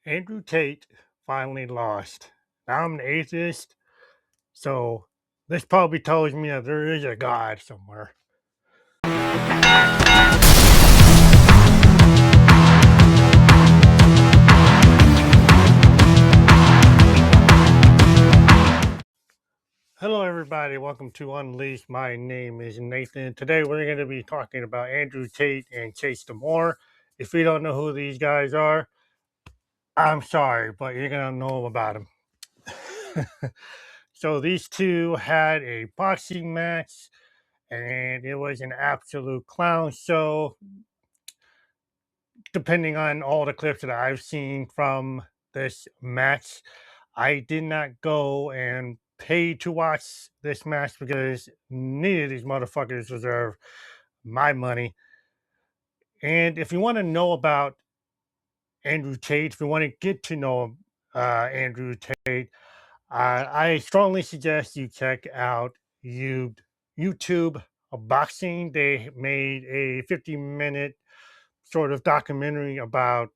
Andrew Tate finally lost. Now I'm an atheist, so this probably tells me that there is a God somewhere. Hello, everybody. Welcome to Unleashed. My name is Nathan. Today, we're going to be talking about Andrew Tate and Chase Damore. If you don't know who these guys are, I'm sorry, but you're going to know about them. So, these two had a boxing match, and it was an absolute clown show. Depending on all the clips that I've seen from this match, I did not go and pay to watch this match because neither of these motherfuckers deserve my money. And if you want to know about Andrew Tate, if you want to get to know Andrew Tate, I strongly suggest you check out YouTube Boxing. They made a 50-minute sort of documentary about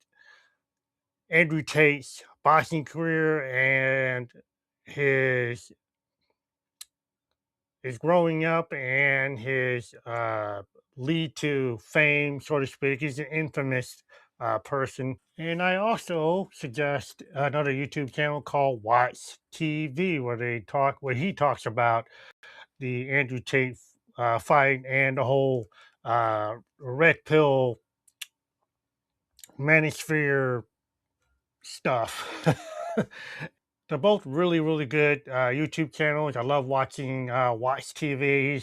Andrew Tate's boxing career and his his growing up and his lead to fame, so to speak. He's an infamous person. And I also suggest another YouTube channel called Watch TV, where he talks about the Andrew Tate fight and the whole red pill manosphere stuff. They're both really, really good YouTube channels. I love watching Watch TV.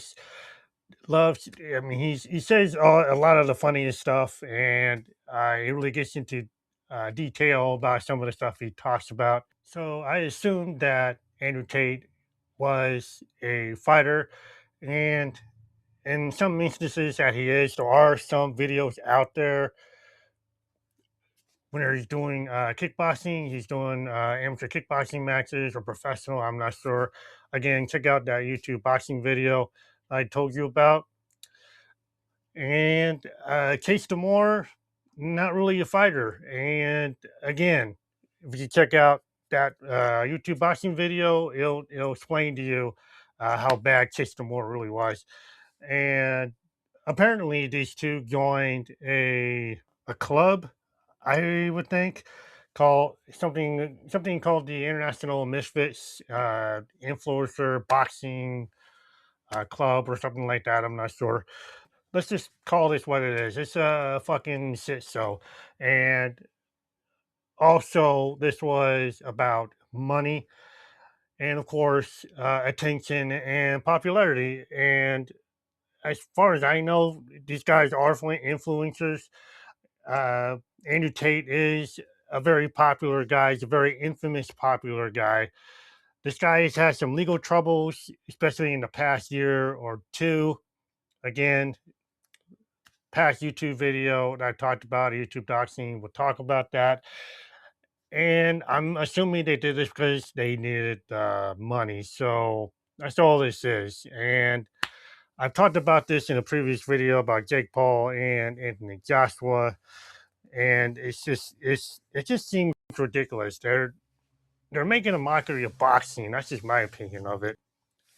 He says a lot of the funniest stuff, and he really gets into detail about some of the stuff he talks about. So I assumed that Andrew Tate was a fighter, and in some instances that he is, there are some videos out there when he's doing kickboxing. He's doing amateur kickboxing matches or professional. I'm not sure. Again, check out that YouTube boxing video I told you about. And Chase Damore, not really a fighter. And again, if you check out that YouTube boxing video, it'll explain to you how bad Chase Damore really was. And apparently, these two joined a club, I would think, called something called the International Misfits Influencer Boxing Club or something like that. I'm not sure. Let's just call this what it is. It's a fucking shit show. And also, this was about money and, of course, attention and popularity. And as far as I know, these guys are influencers. Uh, Andrew Tate is a very popular guy. He's a very infamous popular guy. This guy has had some legal troubles, especially in the past year or two. Again, past YouTube video that I talked about, YouTube doxing, we'll talk about that. And I'm assuming they did this because they needed money. So that's all this is. And I've talked about this in a previous video about Jake Paul and Anthony Joshua, and it just seems ridiculous. They're making a mockery of boxing. That's just my opinion of it.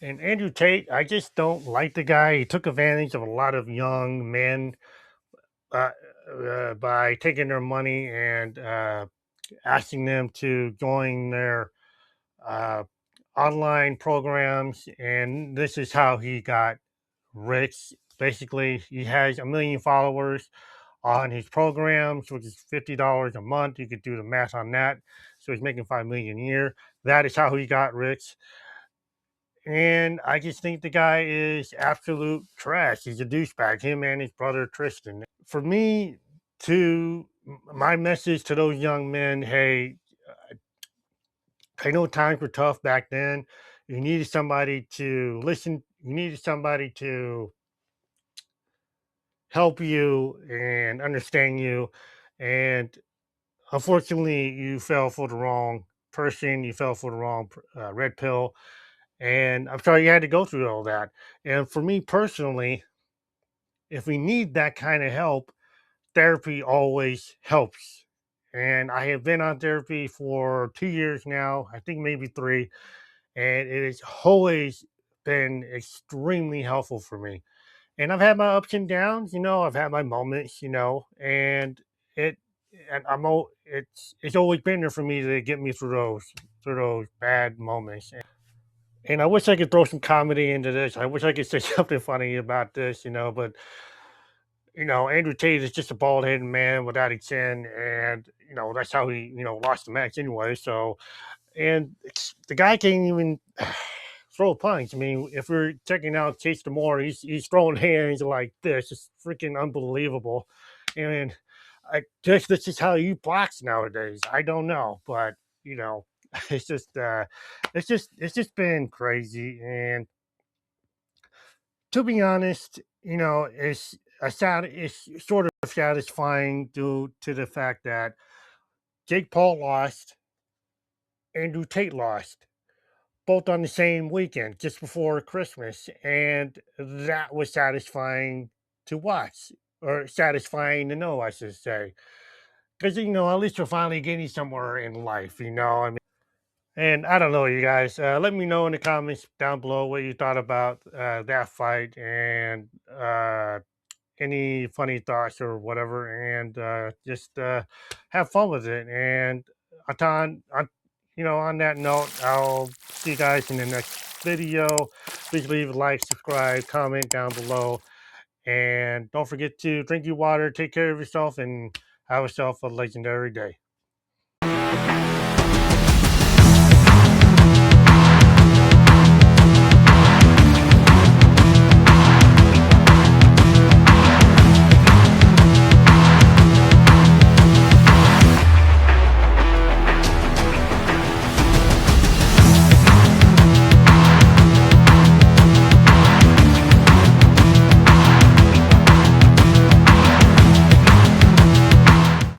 And Andrew Tate, I just don't like the guy. He took advantage of a lot of young men uh, by taking their money and asking them to join their uh, online programs. And this is how he got rich. Basically, he has 1 million followers on his programs, which is $50 a month. You could do the math on that. So he's making 5 million a year. That is how he got rich. And I just think the guy is absolute trash. He's a douchebag. Him and his brother Tristan. For me, to my message to those young men: hey, I know times were tough back then. You needed somebody to listen. You needed somebody to help you and understand you. And unfortunately, you fell for the wrong person. You fell for the wrong red pill. And I'm sorry you had to go through all that. And for me personally, if we need that kind of help, therapy always helps. and I have been on therapy for 2 years now, I think maybe three, and it has always been extremely helpful for me. And I've had my ups and downs, I've had my moments, and it and it's always been there for me to get me through those bad moments. And I wish I could throw some comedy into this. I wish I could say something funny about this, but Andrew Tate is just a bald headed man without a chin, and that's how he lost the match anyway. So, and the guy can't even throw a punch. I mean, if we're checking out Chase Demore, he's throwing hands like this. It's freaking unbelievable. And I guess this is how you box nowadays. I don't know, but you know, it's just it's just been crazy. And to be honest, it's sort of satisfying due to the fact that Jake Paul lost, Andrew Tate lost, both on the same weekend, just before Christmas, and that was satisfying to watch, or satisfying to know, I should say, because at least we're finally getting somewhere in life. I mean, and I don't know, you guys. Let me know in the comments down below what you thought about that fight, and any funny thoughts or whatever, and just have fun with it. And on that note, I'll see you guys in the next video. Please leave a like, subscribe, comment down below, and don't forget to drink your water, take care of yourself, and have yourself a legendary day.